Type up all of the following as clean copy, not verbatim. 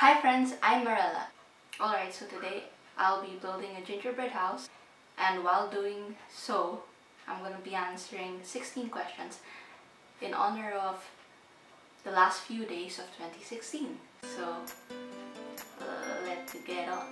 Hi friends, I'm Marella. Alright, so today I'll be building a gingerbread house, and while doing so, I'm going to be answering 16 questions in honor of the last few days of 2016. So, let's get on.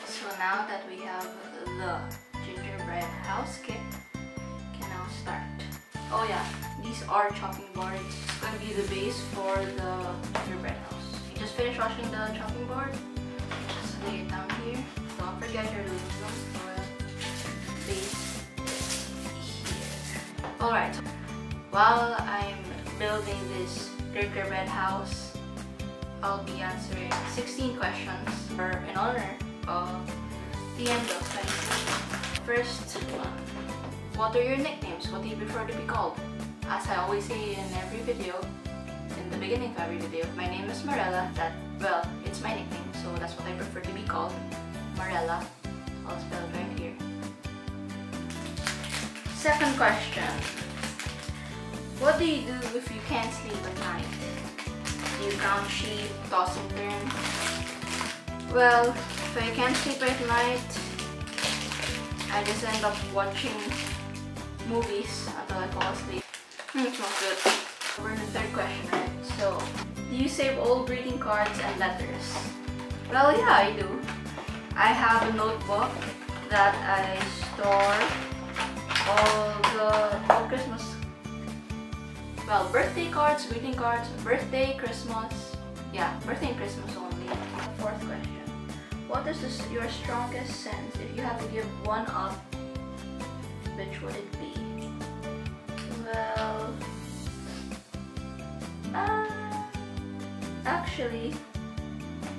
So now that we have the gingerbread house kit, we can now start. Oh yeah, these are chopping boards. It's going to be the base for the gingerbread house. You just finished washing the chopping board. Just lay it down here. Don't forget your aluminum foil base here. Alright, so while I'm building this gingerbread house, I'll be answering 16 questions in honor of the end of 2016. First one. What are your nicknames? What do you prefer to be called? As I always say in every video, in the beginning of every video, my name is Marella. It's my nickname, so that's what I prefer to be called. Marella. I'll spell it right here. Second question. What do you do if you can't sleep at night? Do you count sheep, toss and turn? Well, if I can't sleep at night, I just end up watching movies until I fall asleep. It's not good. We're in the third question, right? So, do you save old greeting cards and letters? Well, yeah, I do. I have a notebook that I store all Christmas, birthday cards, greeting cards, birthday, Christmas. Yeah, birthday and Christmas only. Fourth question. What is your strongest sense? If you had to give one up, which would it be? Well, actually,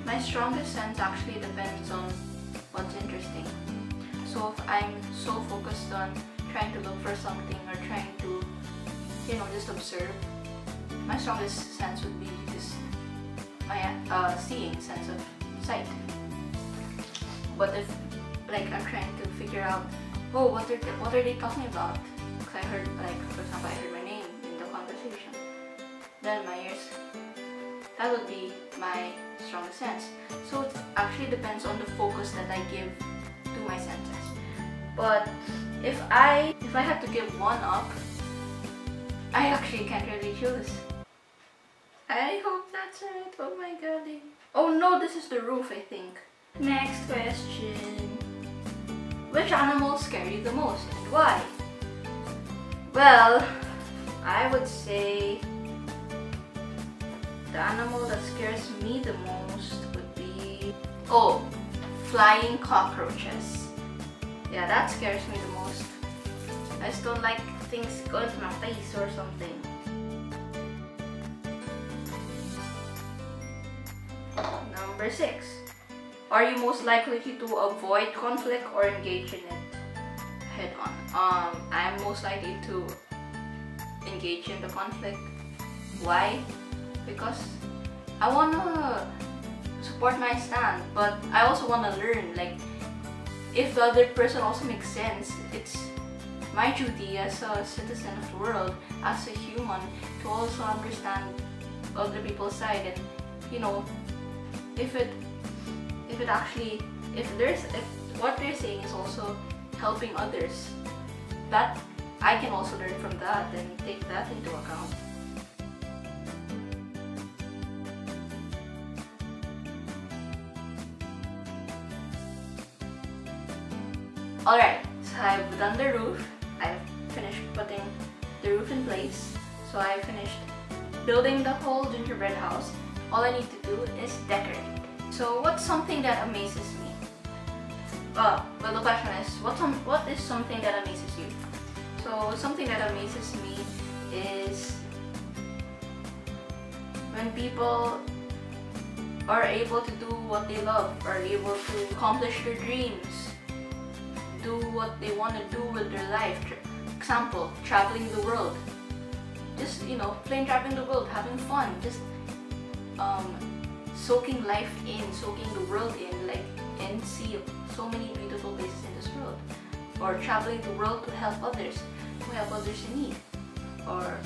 my strongest sense actually depends on what's interesting. So if I'm so focused on trying to look for something or trying to, just observe, my strongest sense would be just my seeing sense of sight. But if I'm trying to figure out, oh, what are they talking about? Because I heard, for example, I heard my name in the conversation. Then my ears, that would be my strongest sense. So it actually depends on the focus that I give to my senses. But if I had to give one up, I actually can't really choose. I hope that's right. Oh my god. Oh no, this is the roof, I think. Next question. Which animals scare you the most and why? Well, I would say the animal that scares me the most would be, flying cockroaches. Yeah, that scares me the most. I just don't like things going to my face or something. Number 6. Are you most likely to avoid conflict or engage in it head on? I'm most likely to engage in the conflict. Why? Because I want to support my stand, but I also want to learn. If the other person also makes sense, it's my duty as a citizen of the world, as a human, to also understand other people's side. And if what they're saying is also helping others, that I can also learn from that and take that into account. Alright, so I've done the roof. I've finished putting the roof in place. So I finished building the whole gingerbread house. All I need to do is decorate. So what's something that amazes me? Well, the question is, what is something that amazes you? So something that amazes me is when people are able to do what they love, are able to accomplish their dreams, do what they want to do with their life. Example, traveling the world. Just, plain traveling the world, having fun, just soaking life in, soaking the world in, and see so many beautiful places in this world. Or traveling the world to help others in need. Or,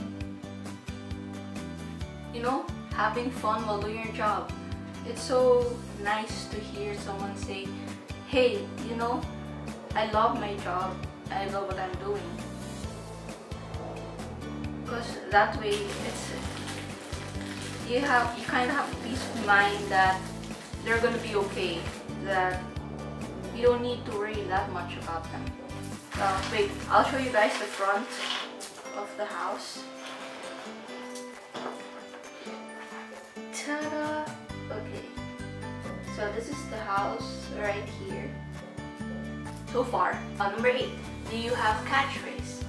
having fun while doing your job. It's so nice to hear someone say, hey, you know, I love my job, I love what I'm doing. Because that way you kind of have peace of mind that they're gonna be okay, that you don't need to worry that much about them. Wait, I'll show you guys the front of the house. Ta-da! Okay, so this is the house right here. So far. Number 8, do you have catchphrase?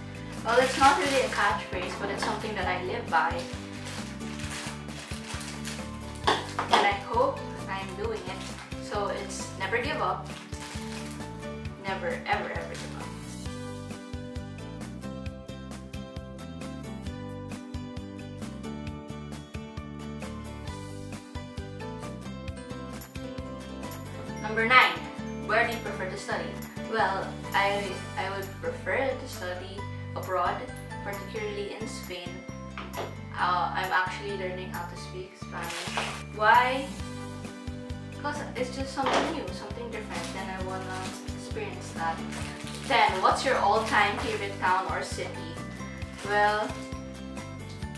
Well, it's not really a catchphrase, but it's something that I live by. And I hope I'm doing it. So it's never give up. Never, ever, ever give up. Number 9, where do you prefer to study? Well, I would prefer to study abroad, particularly in Spain. I'm actually learning how to speak Spanish. Why? Because it's just something new, something different, and I want to experience that. 10, what's your all-time favorite town or city? Well,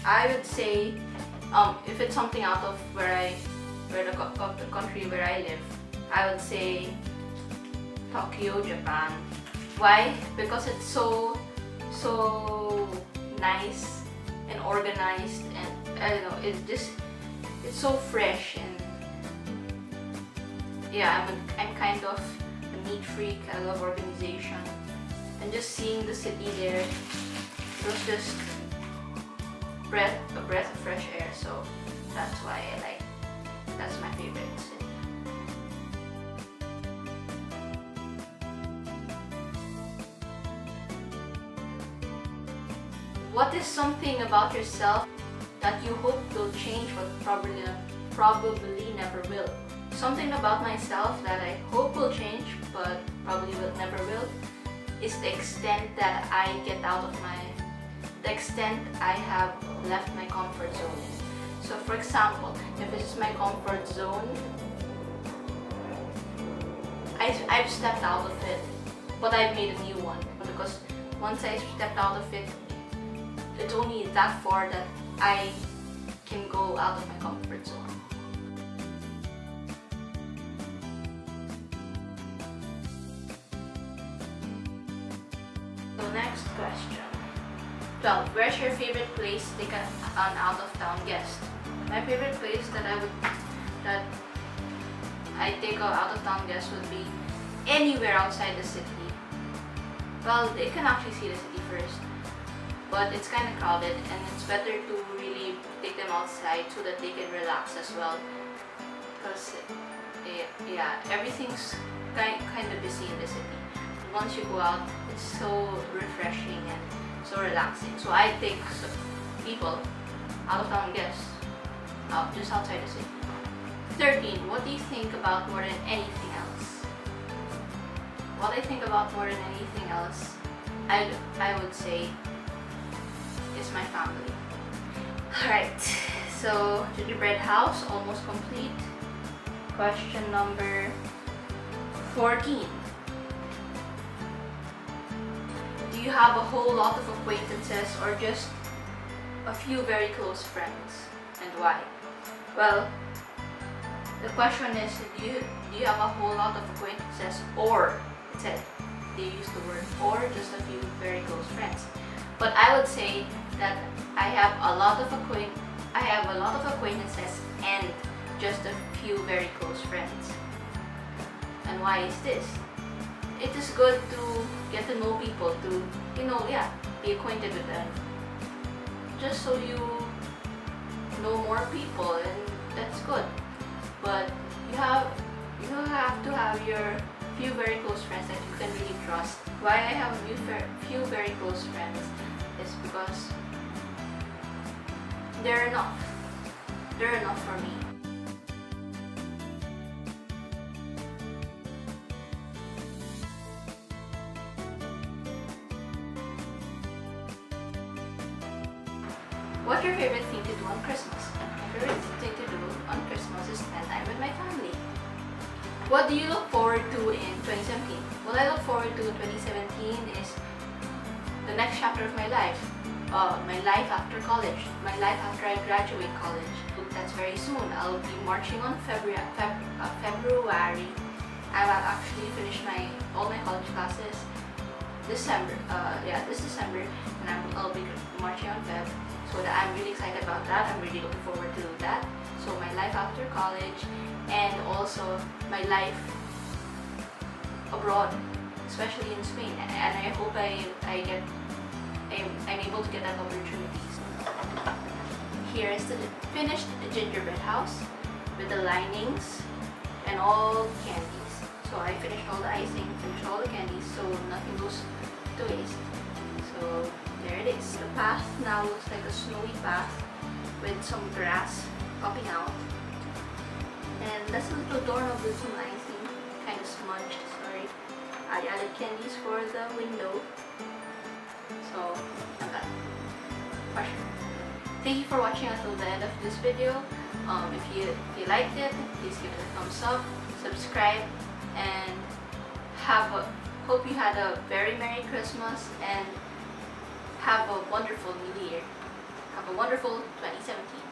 I would say, if it's something out of the country where I live, I would say Tokyo, Japan. Why? Because it's so nice and organized, and I don't know, it's so fresh, and yeah, I'm kind of a neat freak. I love organization, and just seeing the city there, it was just a breath of fresh air. So that's why that's my favorite city. What is something about yourself that you hope will change but probably never will? Something about myself that I hope will change but probably never will is the extent that I get out of the extent I have left my comfort zone. So for example, if this is my comfort zone, I've stepped out of it, but I've made a new one, because once I stepped out of it, it's only that far that I can go out of my comfort zone. So next question. 12. Where's your favorite place to take an out-of-town guest? My favorite place that I take an out-of-town guest would be anywhere outside the city. Well, they can actually see the city first, but it's kind of crowded, and it's better to really take them outside so that they can relax as well, because yeah, everything's kind of busy in the city. Once you go out, it's so refreshing and so relaxing. So I take people, out-of-town guests, out just outside the city. 13. What do you think about more than anything else? What I think about more than anything else, I would say, is my family. Alright, so Gingerbread House, almost complete. Question number 14. Do you have a whole lot of acquaintances or just a few very close friends, and why? Well, the question is, do you have a whole lot of acquaintances, or it said they use the word or, just a few very close friends. But I would say that I have a lot of acquaintances and just a few very close friends. And why is this? It is good to get to know people, to be acquainted with them, just so you know more people, and that's good. But you have to have your few very close friends that you can really trust. Why I have a few very close friends is because they're enough. They're enough for me. What's your favorite thing to do on Christmas? My favorite thing to do on Christmas is spend time with my family. What do you look forward to in 2017? What I look forward to in 2017 is the next chapter of my life. My life after college. My life after I graduate college. That's very soon. I'll be marching on February. I will actually finish all my college classes December. This December, and I'll be marching on Feb. So I'm really excited about that. I'm really looking forward to that. So my life after college, and also my life abroad, especially in Spain. And I hope I'm able to get that opportunity. Here is the finished gingerbread house with the linings and all candies. So I finished all the icing, finished all the candies, so nothing goes to waste. So there it is. The path now looks like a snowy path with some grass popping out. And that's a little doorknob with some icing, kind of smudged, sorry. I added candies for the window. So I'm done. Question. Thank you for watching until the end of this video. If you liked it, please give it a thumbs up, subscribe, and hope you had a very Merry Christmas and have a wonderful New Year. Have a wonderful 2017.